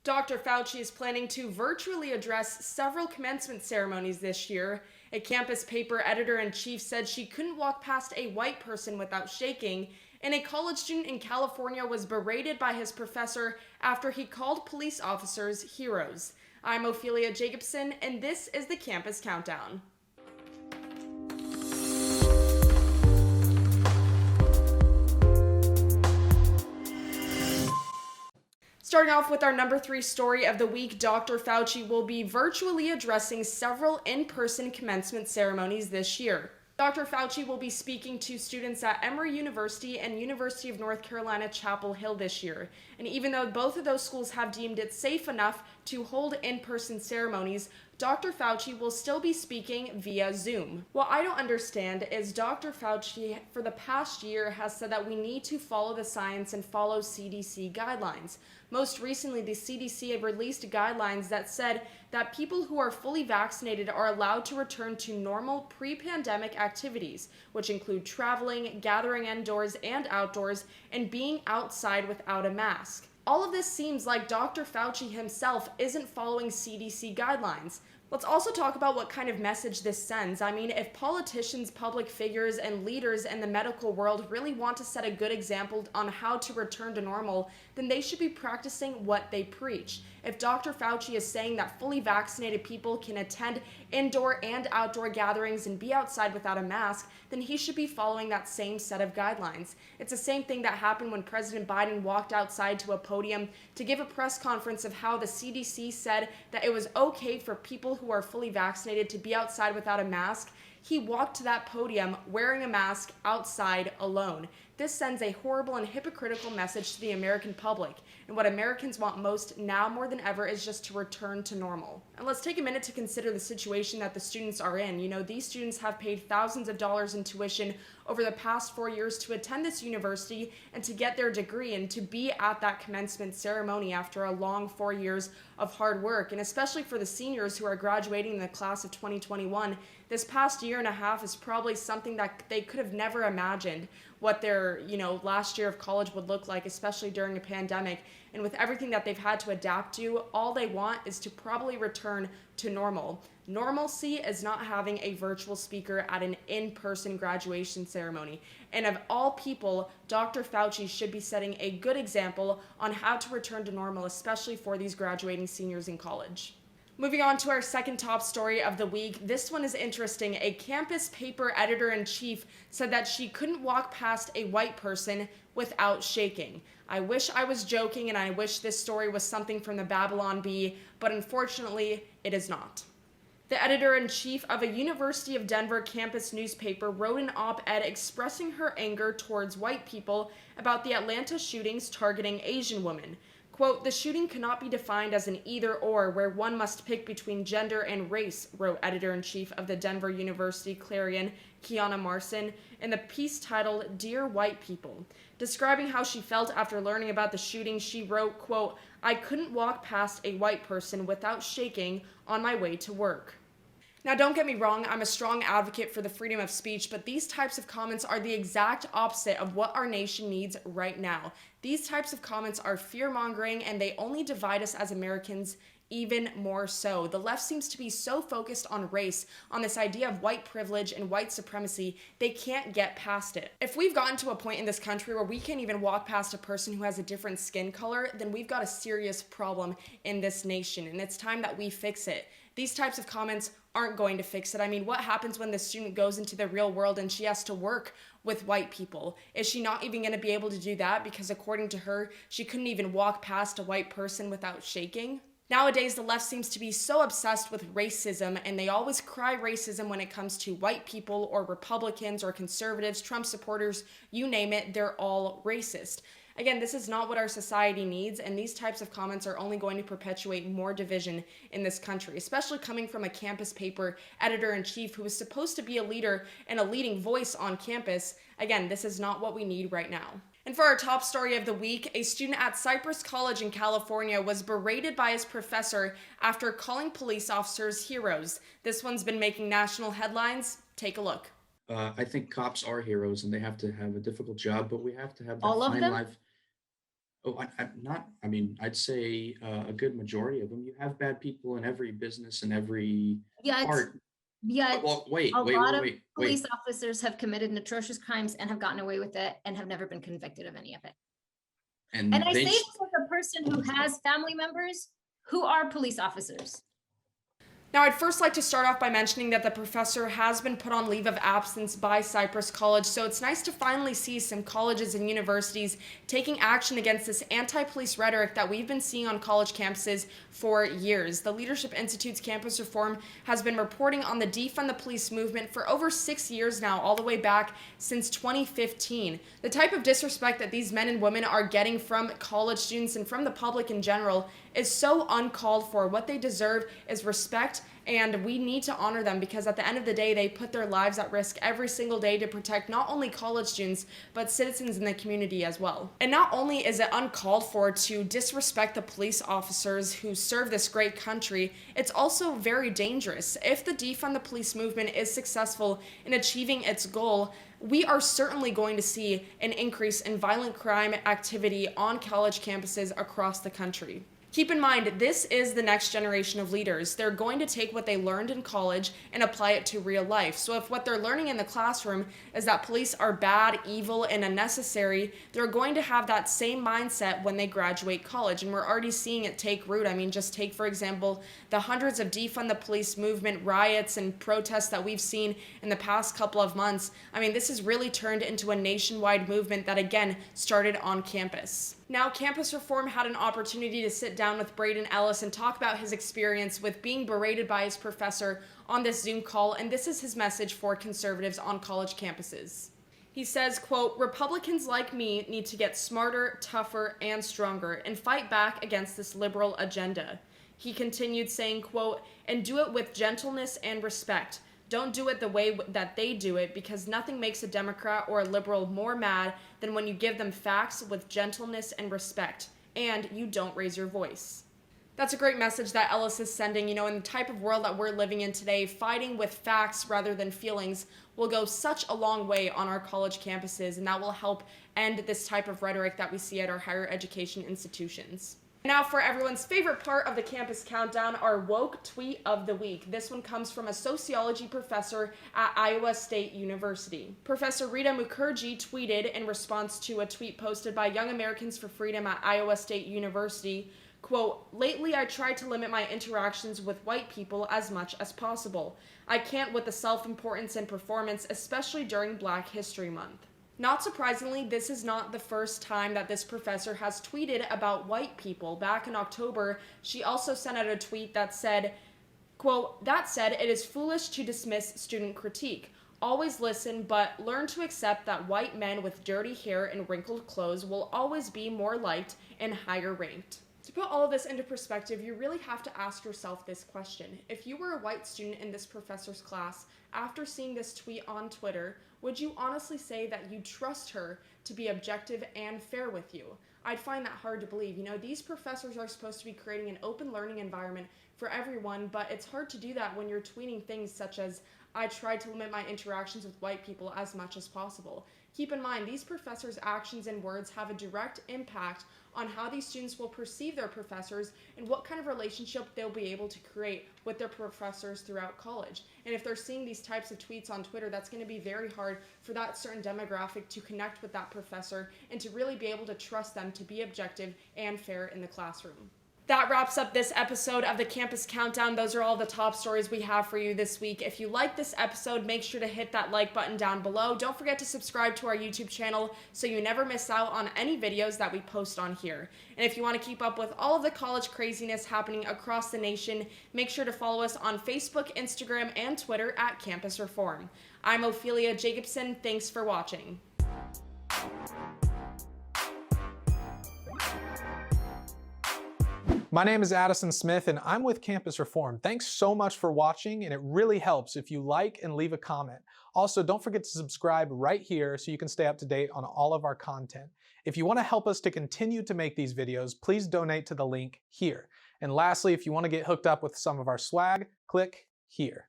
Dr. Fauci is planning to virtually address several commencement ceremonies this year. A campus paper editor-in-chief said she couldn't walk past a white person without shaking, and a college student in California was berated by his professor after he called police officers heroes. I'm Ophelie Jacobson, and this is the Campus Countdown. Starting off with our number 3 story of the week, Dr. Fauci will be virtually addressing several in-person commencement ceremonies this year. Dr. Fauci will be speaking to students at Emory University and University of North Carolina, Chapel Hill this year. And even though both of those schools have deemed it safe enough to hold in-person ceremonies, Dr. Fauci will still be speaking via Zoom. What I don't understand is Dr. Fauci, for the past year, has said that we need to follow the science and follow CDC guidelines. Most recently, the CDC have released guidelines that said that people who are fully vaccinated are allowed to return to normal pre-pandemic activities, which include traveling, gathering indoors and outdoors, and being outside without a mask. All of this seems like Dr. Fauci himself isn't following CDC guidelines. Let's also talk about what kind of message this sends. I mean, if politicians, public figures, and leaders in the medical world really want to set a good example on how to return to normal, then they should be practicing what they preach. If Dr. Fauci is saying that fully vaccinated people can attend indoor and outdoor gatherings and be outside without a mask, then he should be following that same set of guidelines. It's the same thing that happened when President Biden walked outside to a podium to give a press conference of how the CDC said that it was okay for people who are fully vaccinated to be outside without a mask. He walked to that podium wearing a mask outside alone. This sends a horrible and hypocritical message to the American public, and what Americans want most now more than ever is just to return to normal. And let's take a minute to consider the situation that the students are in. You know, these students have paid thousands of dollars in tuition over the past 4 years to attend this university and to get their degree and to be at that commencement ceremony after a long 4 years of hard work. And especially for the seniors who are graduating in the class of 2021, this past year and a half is probably something that they could have never imagined what their, last year of college would look like, especially during a pandemic. And with everything that they've had to adapt to, all they want is to probably return to normal. Normalcy is not having a virtual speaker at an in-person graduation ceremony. And of all people, Dr. Fauci should be setting a good example on how to return to normal, especially for these graduating seniors in college. Moving on to our second top story of the week. This one is interesting. A campus paper editor-in-chief said that she couldn't walk past a white person without shaking. I wish I was joking, and I wish this story was something from the Babylon Bee, but unfortunately, it is not. The editor-in-chief of a University of Denver campus newspaper wrote an op-ed expressing her anger towards white people about the Atlanta shootings targeting Asian women. Quote, "The shooting cannot be defined as an either-or where one must pick between gender and race," wrote editor-in-chief of the Denver University Clarion, Kiana Marson, in the piece titled "Dear White People." Describing how she felt after learning about the shooting, she wrote, quote, "I couldn't walk past a white person without shaking on my way to work." Now, don't get me wrong, I'm a strong advocate for the freedom of speech, but these types of comments are the exact opposite of what our nation needs right now. These types of comments are fear-mongering, and they only divide us as Americans even more so. The left seems to be so focused on race, on this idea of white privilege and white supremacy, they can't get past it. If we've gotten to a point in this country where we can't even walk past a person who has a different skin color, then we've got a serious problem in this nation, and it's time that we fix it. These types of comments aren't going to fix it. I mean, what happens when the student goes into the real world and she has to work with white people? Is she not even going to be able to do that because according to her, she couldn't even walk past a white person without shaking? Nowadays, the left seems to be so obsessed with racism, and they always cry racism when it comes to white people or Republicans or conservatives, Trump supporters, you name it, they're all racist. Again, this is not what our society needs, and these types of comments are only going to perpetuate more division in this country, especially coming from a campus paper editor-in-chief who is supposed to be a leader and a leading voice on campus. Again, this is not what we need right now. And for our top story of the week, a student at Cypress College in California was berated by his professor after calling police officers heroes. This one's been making national headlines. Take a look. I think cops are heroes and they have to have a difficult job, but we have to have that All of fine them? life. Oh, I'm not. I mean, I'd say a good majority of them. You have bad people in every business and every Yet, part. yet Well, wait, a wait, lot wait, of wait, police wait. officers have committed atrocious crimes and have gotten away with it and have never been convicted of any of it. And And I say they, this as a person who has family members who are police officers. Now, I'd first like to start off by mentioning that the professor has been put on leave of absence by Cypress College, so it's nice to finally see some colleges and universities taking action against this anti-police rhetoric that we've been seeing on college campuses for years. The Leadership Institute's campus reform has been reporting on the defund the police movement for over 6 years now, all the way back since 2015. The type of disrespect that these men and women are getting from college students and from the public in general is so uncalled for. What they deserve is respect, and we need to honor them because at the end of the day, they put their lives at risk every single day to protect not only college students, but citizens in the community as well. And not only is it uncalled for to disrespect the police officers who serve this great country, it's also very dangerous. If the defund the police movement is successful in achieving its goal, we are certainly going to see an increase in violent crime activity on college campuses across the country. Keep in mind, this is the next generation of leaders. They're going to take what they learned in college and apply it to real life. So if what they're learning in the classroom is that police are bad, evil, and unnecessary, they're going to have that same mindset when they graduate college. And we're already seeing it take root. I mean, just take, for example, the hundreds of defund the police movement riots and protests that we've seen in the past couple of months. I mean, this has really turned into a nationwide movement that, again, started on campus. Now, campus reform had an opportunity to sit down with Braden Ellis and talk about his experience with being berated by his professor on this Zoom call, and this is his message for conservatives on college campuses. He says, quote, "Republicans like me need to get smarter, tougher, and stronger and fight back against this liberal agenda." He continued saying, quote, "And do it with gentleness and respect. Don't do it the way that they do it, because nothing makes a Democrat or a liberal more mad than when you give them facts with gentleness and respect, and you don't raise your voice." That's a great message that Ellis is sending. In the type of world that we're living in today, fighting with facts rather than feelings will go such a long way on our college campuses, and that will help end this type of rhetoric that we see at our higher education institutions. Now for everyone's favorite part of the campus countdown, our woke tweet of the week. This one comes from a sociology professor at Iowa State University. Professor Rita Mukherjee tweeted in response to a tweet posted by Young Americans for Freedom at Iowa State University, quote, "Lately I try to limit my interactions with white people as much as possible. I can't with the self-importance and performance, especially during Black History Month." Not surprisingly, this is not the first time that this professor has tweeted about white people. Back in October, she also sent out a tweet that said, quote, "That said, it is foolish to dismiss student critique. Always listen, but learn to accept that white men with dirty hair and wrinkled clothes will always be more liked and higher ranked." To put all of this into perspective, you really have to ask yourself this question. If you were a white student in this professor's class, after seeing this tweet on Twitter, would you honestly say that you trust her to be objective and fair with you? I'd find that hard to believe. These professors are supposed to be creating an open learning environment for everyone, but it's hard to do that when you're tweeting things such as, "I tried to limit my interactions with white people as much as possible." Keep in mind, these professors' actions and words have a direct impact on how these students will perceive their professors and what kind of relationship they'll be able to create with their professors throughout college. And if they're seeing these types of tweets on Twitter, that's going to be very hard for that certain demographic to connect with that professor and to really be able to trust them to be objective and fair in the classroom. That wraps up this episode of the Campus Countdown. Those are all the top stories we have for you this week. If you like this episode, make sure to hit that like button down below. Don't forget to subscribe to our YouTube channel so you never miss out on any videos that we post on here. And if you want to keep up with all of the college craziness happening across the nation, make sure to follow us on Facebook, Instagram, and Twitter at Campus Reform. I'm Ophelie Jacobson. Thanks for watching. My name is Addison Smith and I'm with Campus Reform. Thanks so much for watching, and it really helps if you like and leave a comment. Also, don't forget to subscribe right here so you can stay up to date on all of our content. If you want to help us to continue to make these videos, please donate to the link here. And lastly, if you want to get hooked up with some of our swag, click here.